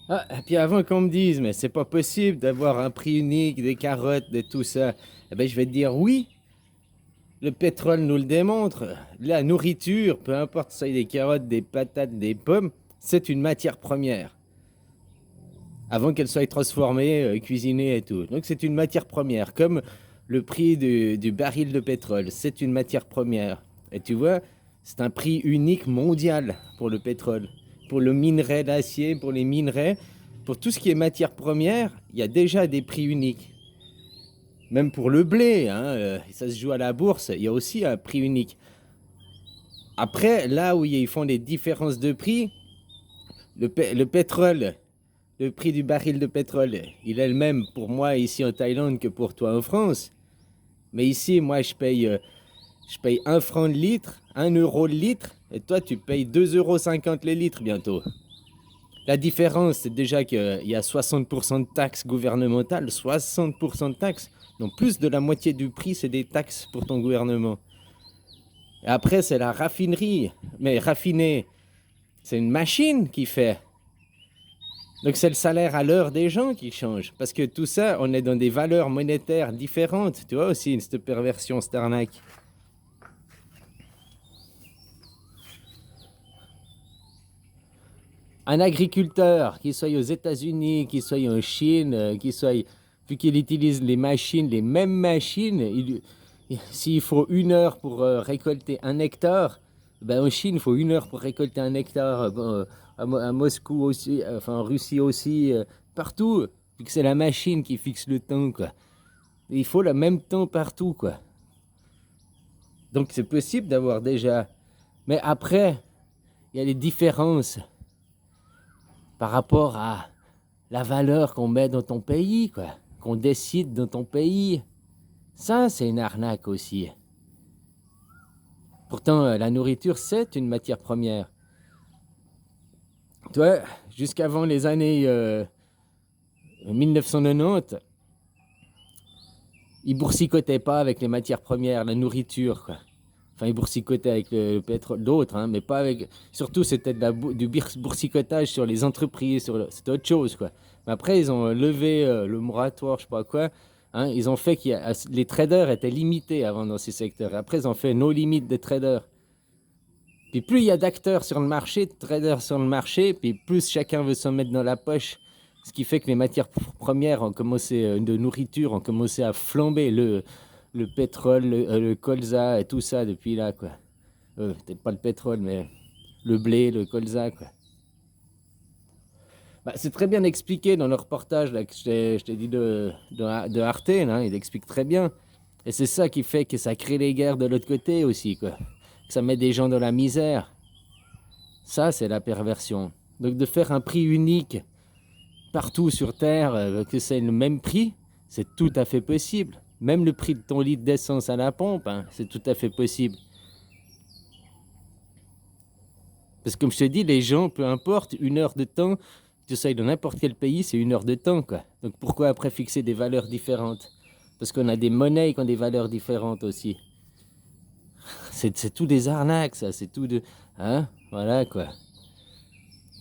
Ah, et puis avant qu'on me dise, mais c'est pas possible d'avoir un prix unique, des carottes, de tout ça, eh ben, je vais te dire oui, le pétrole nous le démontre. La nourriture, peu importe que ce soit des carottes, des patates, des pommes, c'est une matière première. Avant qu'elle soit transformée, cuisinée et tout. Donc c'est une matière première, comme le prix du baril de pétrole, c'est une matière première. Et tu vois, c'est un prix unique mondial pour le pétrole, pour le minerai d'acier, pour les minerais, pour tout ce qui est matière première, il y a déjà des prix uniques. Même pour le blé, hein, ça se joue à la bourse, il y a aussi un prix unique. Après, là où ils font des différences de prix, le pétrole, le prix du baril de pétrole, il est le même pour moi ici en Thaïlande que pour toi en France. Mais ici, moi, je paye 1 franc le litre, 1 euro le litre, et toi, tu payes 2,50 € le litre bientôt. La différence, c'est déjà qu'il y a 60% de taxes gouvernementales, 60% de taxes. Donc plus de la moitié du prix, c'est des taxes pour ton gouvernement. Et après, c'est la raffinerie. Mais raffiner, c'est une machine qui fait. Donc c'est le salaire à l'heure des gens qui change. Parce que tout ça, on est dans des valeurs monétaires différentes. Tu vois aussi, cette perversion, cette arnaque. Un agriculteur, qu'il soit aux États-Unis, qu'il soit en Chine, qu'il soit, vu qu'il utilise les machines, les mêmes machines, s'il faut 1 heure pour récolter 1 hectare, ben en Chine, il faut 1 heure pour récolter 1 hectare. À Moscou aussi, enfin en Russie aussi, partout. Vu que c'est la machine qui fixe le temps, quoi. Et il faut le même temps partout, quoi. Donc c'est possible d'avoir déjà. Mais après, il y a les différences par rapport à la valeur qu'on met dans ton pays, quoi, qu'on décide dans ton pays. Ça, c'est une arnaque aussi. Pourtant, la nourriture, c'est une matière première. Toi, jusqu'avant les années 1990, ils boursicotaient pas avec les matières premières, la nourriture, quoi. Enfin, ils boursicotaient avec le pétrole, d'autres, hein, mais pas avec. Surtout, c'était du boursicotage sur les entreprises, c'était autre chose, quoi. Mais après, ils ont levé le moratoire, je sais pas quoi. Hein, ils ont fait les traders étaient limités avant dans ces secteurs. Et après, ils ont fait nos limites des traders. Puis plus il y a d'acteurs sur le marché, de traders sur le marché, puis plus chacun veut s'en mettre dans la poche. Ce qui fait que les matières premières ont commencé, de nourriture ont commencé à flamber. Le pétrole, le colza et tout ça depuis là, quoi. Peut-être pas le pétrole, mais le blé, le colza, quoi. Bah, c'est très bien expliqué dans le reportage là, que je t'ai dit de Arte, là, il explique très bien. Et c'est ça qui fait que ça crée les guerres de l'autre côté aussi, quoi. Que ça met des gens dans la misère. Ça, c'est la perversion. Donc de faire un prix unique partout sur Terre, que c'est le même prix, c'est tout à fait possible. Même le prix de ton litre d'essence à la pompe, hein, c'est tout à fait possible. Parce que comme je te dis, les gens, peu importe, 1 heure de temps, tu sais, dans n'importe quel pays, c'est 1 heure de temps, quoi. Donc pourquoi après fixer des valeurs différentes? Parce qu'on a des monnaies qui ont des valeurs différentes aussi. C'est tout des arnaques, ça, c'est tout de... Hein? Voilà, quoi.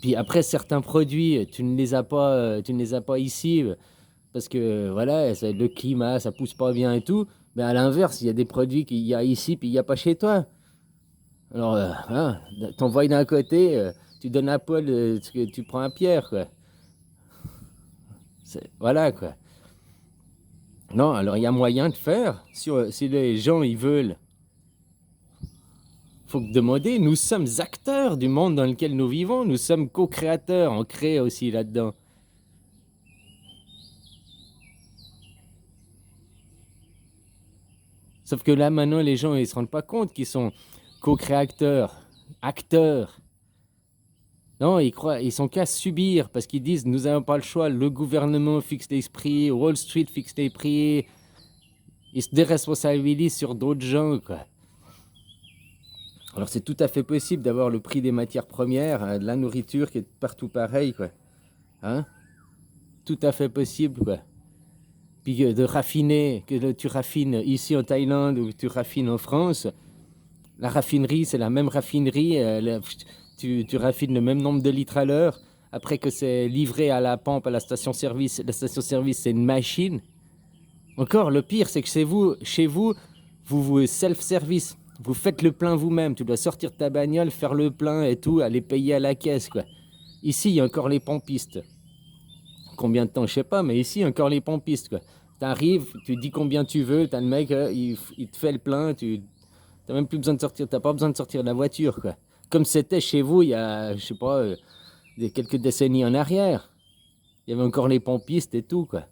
Puis après, certains produits, tu ne les as pas ici, parce que, voilà, le climat, ça pousse pas bien et tout. Mais à l'inverse, il y a des produits qu'il y a ici, puis il n'y a pas chez toi. Alors, hein, t'envoies d'un côté, tu donnes à Paul ce que tu prends à Pierre, quoi. Voilà, quoi. Non, alors il y a moyen de faire. Si les gens, ils veulent, faut que demander. Nous sommes acteurs du monde dans lequel nous vivons. Nous sommes co-créateurs. On crée aussi là-dedans. Sauf que là, maintenant, les gens, ils se rendent pas compte qu'ils sont co-créateurs, acteurs. Non, ils sont qu'à subir parce qu'ils disent nous n'avons pas le choix. Le gouvernement fixe les prix, Wall Street fixe les prix. Ils se déresponsabilisent sur d'autres gens, quoi. Alors c'est tout à fait possible d'avoir le prix des matières premières, de la nourriture qui est partout pareil, quoi. Hein? Tout à fait possible, quoi. Puis de raffiner, tu raffines ici en Thaïlande ou tu raffines en France, la raffinerie, c'est la même raffinerie, tu raffines le même nombre de litres à l'heure. après que c'est livré à la pompe, à la station-service. La station-service, c'est une machine. Encore, le pire, c'est que chez vous, vous self-service. Vous faites le plein vous-même. Tu dois sortir de ta bagnole, faire le plein et tout, aller payer à la caisse, quoi. Ici, il y a encore les pompistes. Combien de temps, je sais pas, mais ici, il y a encore les pompistes, quoi. T'arrives, tu dis combien tu veux, t'as le mec, il te fait le plein, t'as même plus besoin de sortir, t'as pas besoin de sortir de la voiture, quoi. Comme c'était chez vous il y a, je sais pas, quelques décennies en arrière. Il y avait encore les pompistes et tout, quoi.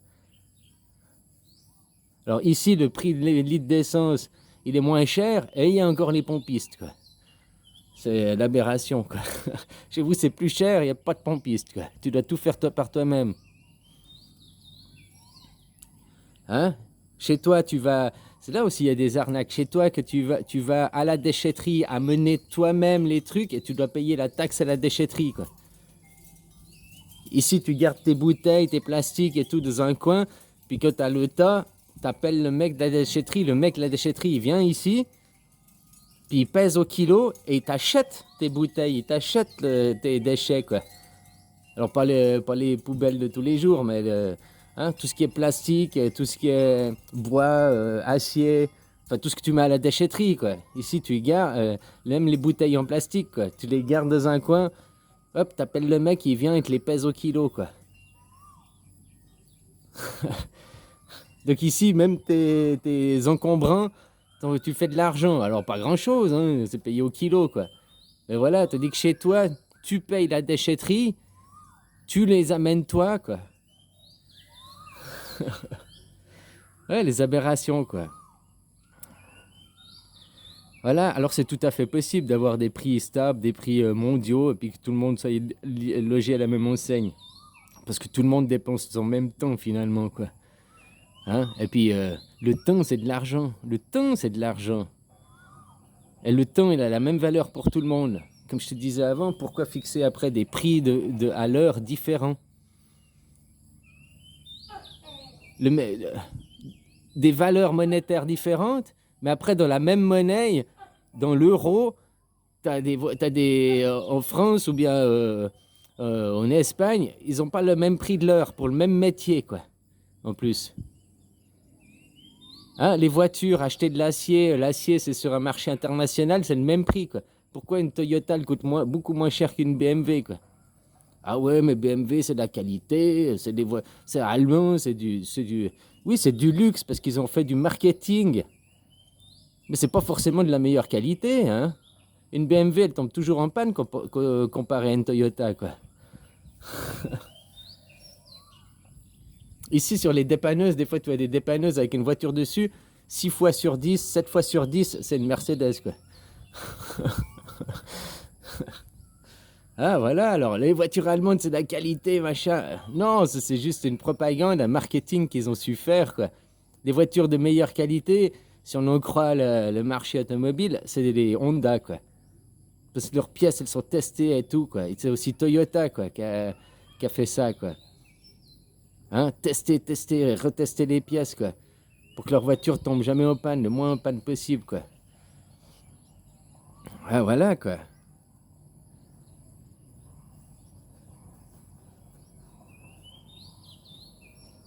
Alors ici, le prix de litre d'essence, il est moins cher et il y a encore les pompistes, quoi. C'est l'aberration, quoi. Chez vous, c'est plus cher, il n'y a pas de pompistes, quoi. Tu dois tout faire par toi-même. Hein? Chez toi, tu vas... C'est là aussi, il y a des arnaques. Chez toi, que tu vas à la déchetterie amener toi-même les trucs et tu dois payer la taxe à la déchetterie, quoi. Ici, tu gardes tes bouteilles, tes plastiques et tout dans un coin, puis que tu as le tas, tu appelles le mec de la déchetterie. Le mec de la déchetterie, il vient ici, puis il pèse au kilo et il t'achète tes bouteilles, il t'achète tes déchets, quoi. Alors, pas les poubelles de tous les jours, mais hein, tout ce qui est plastique, tout ce qui est bois, acier, enfin tout ce que tu mets à la déchetterie, quoi. Ici, tu gardes, même les bouteilles en plastique, quoi. Tu les gardes dans un coin, hop, t'appelles le mec, il vient et te les pèse au kilo, quoi. Donc ici, même tes encombrants, tu fais de l'argent. Alors, pas grand-chose, hein, c'est payé au kilo, quoi. Mais voilà, tu dis que chez toi, tu payes la déchetterie, tu les amènes toi, quoi. Ouais, les aberrations, quoi. Voilà, alors c'est tout à fait possible d'avoir des prix stables, des prix mondiaux, et puis que tout le monde soit logé à la même enseigne. Parce que tout le monde dépense en même temps, finalement, quoi. Hein? Et puis, le temps, c'est de l'argent. Le temps, c'est de l'argent. Et le temps, il a la même valeur pour tout le monde. Comme je te disais avant, pourquoi fixer après des prix à l'heure différents? Des valeurs monétaires différentes, mais après, dans la même monnaie, dans l'euro, t'as des en France ou bien en Espagne, ils n'ont pas le même prix de l'heure pour le même métier, quoi, en plus. Hein, les voitures, acheter de l'acier, c'est sur un marché international, c'est le même prix, quoi. Pourquoi une Toyota elle coûte beaucoup moins cher qu'une BMW, quoi? Ah ouais, mais BMW, c'est de la qualité, c'est allemand, oui, c'est du luxe parce qu'ils ont fait du marketing. Mais c'est pas forcément de la meilleure qualité, hein. Une BMW, elle tombe toujours en panne comparée à une Toyota, quoi. Ici, sur les dépanneuses, des fois, tu as des dépanneuses avec une voiture dessus. 6 fois sur 10, 7 fois sur 10, c'est une Mercedes, quoi. Ah, voilà, alors, les voitures allemandes, c'est de la qualité, machin. Non, c'est juste une propagande, un marketing qu'ils ont su faire, quoi. Les voitures de meilleure qualité, si on en croit le marché automobile, c'est les Honda, quoi. Parce que leurs pièces, elles sont testées et tout, quoi. Et c'est aussi Toyota, quoi, qui a fait ça, quoi. Hein, tester, retester les pièces, quoi. Pour que leur voiture tombe jamais en panne, le moins en panne possible, quoi. Ah, voilà, quoi.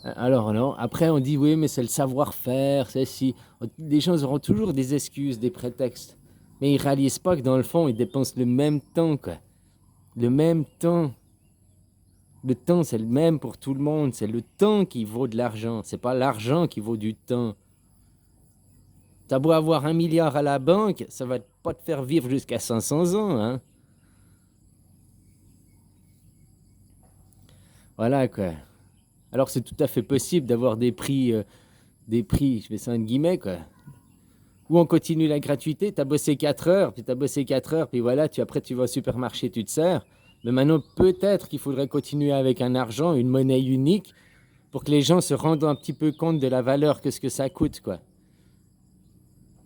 Alors, non. Après, on dit, oui, mais c'est le savoir-faire, c'est si. Les gens auront toujours des excuses, des prétextes. Mais ils réalisent pas que dans le fond, ils dépensent le même temps, quoi. Le même temps. Le temps, c'est le même pour tout le monde. C'est le temps qui vaut de l'argent. C'est pas l'argent qui vaut du temps. T'as beau avoir 1 milliard à la banque, ça va pas te faire vivre jusqu'à 500 ans, hein. Voilà, quoi. Alors, c'est tout à fait possible d'avoir des prix, je fais ça en guillemets, quoi. Ou on continue la gratuité, t'as bossé 4 heures, puis t'as bossé 4 heures, puis voilà, après tu vas au supermarché, tu te sers. Mais maintenant, peut-être qu'il faudrait continuer avec un argent, une monnaie unique, pour que les gens se rendent un petit peu compte de la valeur que ce que ça coûte, quoi.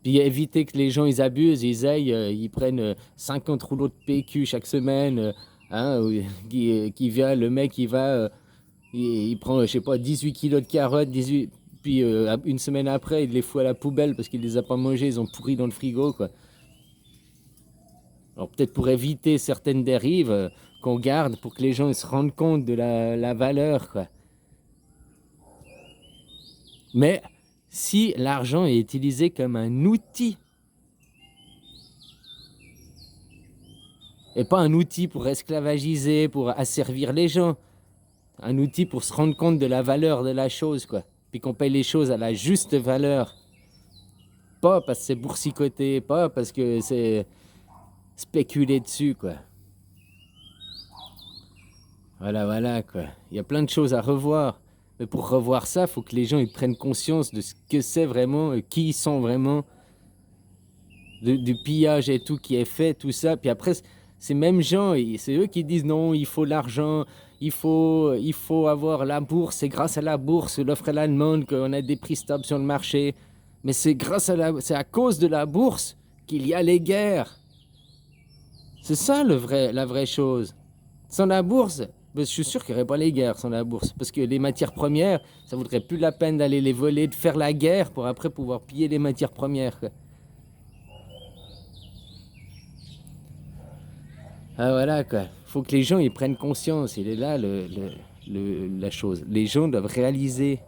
Puis éviter que les gens, ils abusent, ils prennent 50 rouleaux de PQ chaque semaine, hein, qui vient, le mec, il prend, je sais pas, 18 kilos de carottes, 18, puis une semaine après, il les fout à la poubelle parce qu'il les a pas mangés, ils ont pourri dans le frigo, quoi. Alors peut-être pour éviter certaines dérives, qu'on garde pour que les gens se rendent compte de la valeur, quoi. Mais si l'argent est utilisé comme un outil, et pas un outil pour esclavagiser, pour asservir les gens, un outil pour se rendre compte de la valeur de la chose, quoi. Puis qu'on paye les choses à la juste valeur. Pas parce que c'est boursicoté, pas parce que c'est spéculé dessus, quoi. Voilà, quoi. Il y a plein de choses à revoir. Mais pour revoir ça, il faut que les gens ils prennent conscience de ce que c'est vraiment, qui ils sont vraiment, du pillage et tout qui est fait, tout ça. Puis après, ces mêmes gens, c'est eux qui disent non, il faut l'argent, il faut avoir la bourse, c'est grâce à la bourse, l'offre et la demande qu'on a des prix stables sur le marché. Mais c'est à cause de la bourse qu'il y a les guerres. C'est ça la vraie chose. Sans la bourse, ben, je suis sûr qu'il n'y aurait pas les guerres sans la bourse. Parce que les matières premières, ça vaudrait plus la peine d'aller les voler, de faire la guerre pour après pouvoir piller les matières premières, quoi. Ah voilà, quoi. Faut que les gens ils prennent conscience. Il est là la chose. Les gens doivent réaliser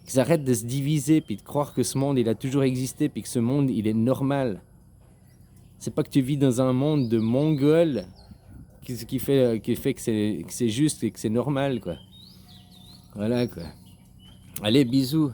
qu'ils arrêtent de se diviser puis de croire que ce monde il a toujours existé puis que ce monde il est normal. C'est pas que tu vis dans un monde de Mongols qui fait que c'est juste et que c'est normal, quoi. Voilà, quoi. Allez, bisous.